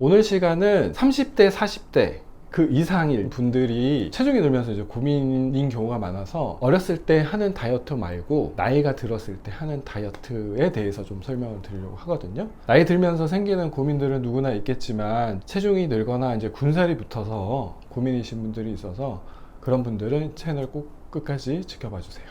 오늘 시간은 30대, 40대 그 이상일 분들이 체중이 늘면서 이제 고민인 경우가 많아서 어렸을 때 하는 다이어트 말고 나이가 들었을 때 하는 다이어트에 대해서 좀 설명을 드리려고 하거든요. 나이 들면서 생기는 고민들은 누구나 있겠지만 체중이 늘거나 이제 군살이 붙어서 고민이신 분들이 있어서 그런 분들은 채널 꼭 끝까지 지켜봐 주세요.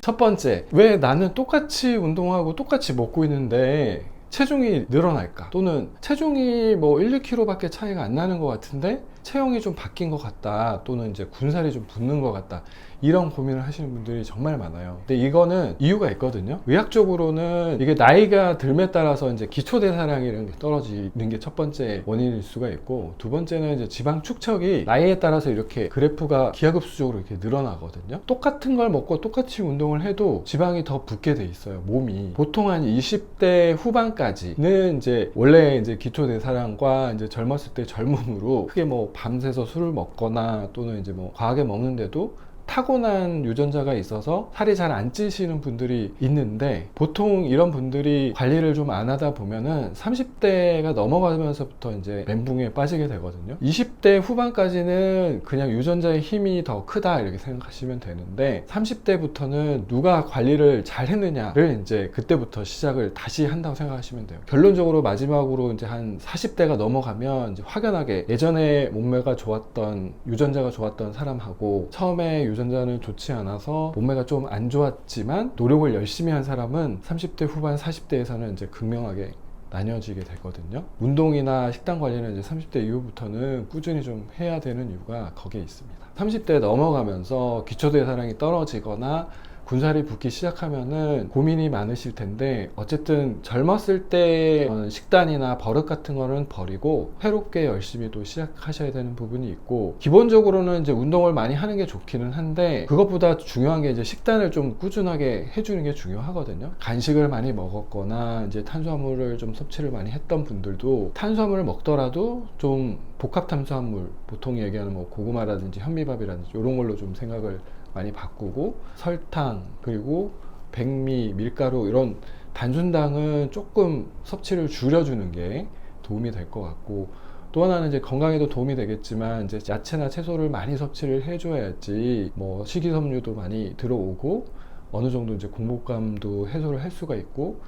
첫 번째, 왜 나는 똑같이 운동하고 똑같이 먹고 있는데 체중이 늘어날까? 또는 체중이 뭐 1, 2kg 밖에 차이가 안 나는 것 같은데 체형이 좀 바뀐 것 같다, 또는 이제 군살이 좀 붙는 것 같다, 이런 고민을 하시는 분들이 정말 많아요. 근데 이거는 이유가 있거든요. 의학적으로는 이게 나이가 들에 따라서 이제 기초대사량이 떨어지는 게 첫 번째 원인일 수가 있고, 두 번째는 이제 지방 축적이 나이에 따라서 이렇게 그래프가 기하급수적으로 이렇게 늘어나거든요. 똑같은 걸 먹고 똑같이 운동을 해도 지방이 더 붙게 돼 있어요, 몸이. 보통 한 20대 후반까지는 이제 원래 이제 기초대사량과 이제 젊었을 때 젊음으로 크게 뭐 밤새서 술을 먹거나 또는 이제 뭐 과하게 먹는데도 타고난 유전자가 있어서 살이 잘 안 찌시는 분들이 있는데, 보통 이런 분들이 관리를 좀 안 하다 보면은 30대가 넘어가면서부터 이제 멘붕에 빠지게 되거든요. 20대 후반까지는 그냥 유전자의 힘이 더 크다 이렇게 생각하시면 되는데, 30대부터는 누가 관리를 잘 했느냐를 이제 그때부터 시작을 다시 한다고 생각하시면 돼요. 결론적으로 마지막으로 이제 한 40대가 넘어가면 이제 확연하게 예전에 몸매가 좋았던, 유전자가 좋았던 사람하고 처음에 유전자는 좋지 않아서 몸매가 좀 안 좋았지만 노력을 열심히 한 사람은 30대 후반 40대에서는 이제 극명하게 나뉘어지게 되거든요. 운동이나 식단 관리는 이제 30대 이후부터는 꾸준히 좀 해야 되는 이유가 거기에 있습니다. 30대 넘어가면서 기초대사량이 떨어지거나 군살이 붙기 시작하면은 고민이 많으실 텐데, 어쨌든 젊었을 때 식단이나 버릇 같은 거는 버리고 새롭게 열심히 또 시작하셔야 되는 부분이 있고, 기본적으로는 이제 운동을 많이 하는 게 좋기는 한데 그것보다 중요한 게 이제 식단을 좀 꾸준하게 해주는 게 중요하거든요. 간식을 많이 먹었거나 이제 탄수화물을 좀 섭취를 많이 했던 분들도 탄수화물을 먹더라도 좀 복합 탄수화물, 보통 얘기하는 뭐 고구마라든지 현미밥이라든지 이런 걸로 좀 생각을 많이 바꾸고, 설탕 그리고 백미, 밀가루 이런 단순당은 조금 섭취를 줄여주는 게 도움이 될 것 같고, 또 하나는 이제 건강에도 도움이 되겠지만 이제 야채나 채소를 많이 섭취를 해줘야지 뭐 식이섬유도 많이 들어오고 어느 정도 이제 공복감도 해소를 할 수가 있고,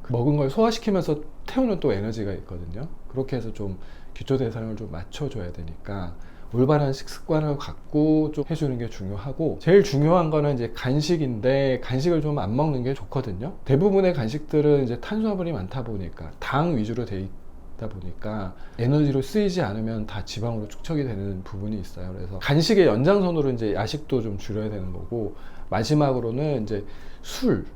그 먹은 걸 소화시키면서 태우는 또 에너지가 있거든요. 그렇게 해서 좀 기초대사량을 좀 맞춰줘야 되니까 올바른 식습관을 갖고 좀 해주는 게 중요하고, 제일 중요한 거는 이제 간식인데 간식을 좀 안 먹는 게 좋거든요. 대부분의 간식들은 이제 탄수화물이 많다 보니까, 당 위주로 돼 있다 보니까 에너지로 쓰이지 않으면 다 지방으로 축적이 되는 부분이 있어요. 그래서 간식의 연장선으로 이제 야식도 좀 줄여야 되는 거고, 마지막으로는 이제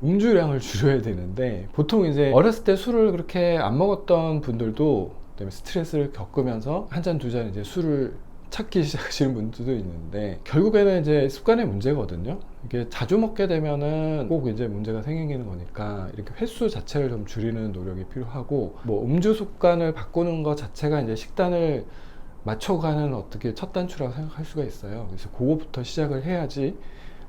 음주량을 줄여야 되는데, 보통 이제 어렸을 때 술을 그렇게 안 먹었던 분들도 그다음에 스트레스를 겪으면서 한 잔 두 잔 이제 술을 찾기 시작하시는 분들도 있는데, 결국에는 이제 습관의 문제거든요. 이게 자주 먹게 되면은 꼭 이제 문제가 생기는 거니까 이렇게 횟수 자체를 좀 줄이는 노력이 필요하고, 뭐 음주 습관을 바꾸는 것 자체가 이제 식단을 맞춰가는 어떻게 첫 단추라고 생각할 수가 있어요. 그래서 그거부터 시작을 해야지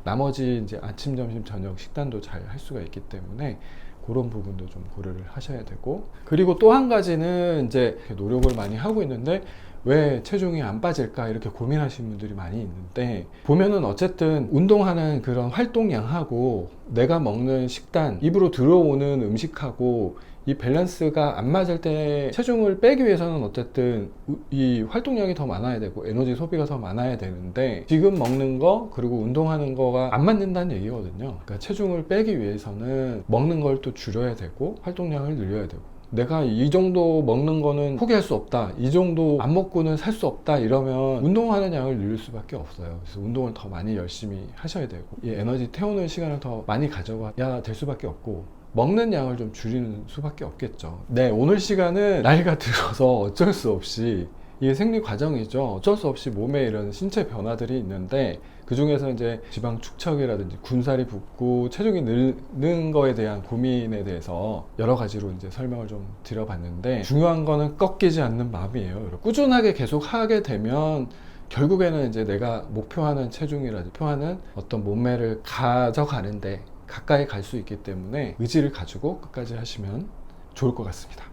나머지 이제 아침, 점심, 저녁 식단도 잘 할 수가 있기 때문에 그런 부분도 좀 고려를 하셔야 되고, 그리고 또 한 가지는 이제 노력을 많이 하고 있는데 왜 체중이 안 빠질까 이렇게 고민하시는 분들이 많이 있는데, 보면은 어쨌든 운동하는 그런 활동량하고 내가 먹는 식단, 입으로 들어오는 음식하고 이 밸런스가 안 맞을 때 체중을 빼기 위해서는 어쨌든 이 활동량이 더 많아야 되고 에너지 소비가 더 많아야 되는데, 지금 먹는 거 그리고 운동하는 거가 안 맞는다는 얘기거든요. 그러니까 체중을 빼기 위해서는 먹는 걸 또 줄여야 되고 활동량을 늘려야 되고, 내가 이 정도 먹는 거는 포기할 수 없다, 이 정도 안 먹고는 살 수 없다 이러면 운동하는 양을 늘릴 수밖에 없어요. 그래서 운동을 더 많이 열심히 하셔야 되고, 이 에너지 태우는 시간을 더 많이 가져가야 될 수밖에 없고, 먹는 양을 좀 줄이는 수밖에 없겠죠. 네, 오늘 시간은 나이가 들어서 어쩔 수 없이, 이게 생리 과정이죠. 어쩔 수 없이 몸에 이런 신체 변화들이 있는데, 그 중에서 이제 지방 축적이라든지 군살이 붙고 체중이 느는 거에 대한 고민에 대해서 여러 가지로 이제 설명을 좀 드려봤는데, 중요한 거는 꺾이지 않는 마음이에요. 꾸준하게 계속 하게 되면 결국에는 이제 내가 목표하는 체중이라든지 목표하는 어떤 몸매를 가져가는데 가까이 갈 수 있기 때문에 의지를 가지고 끝까지 하시면 좋을 것 같습니다.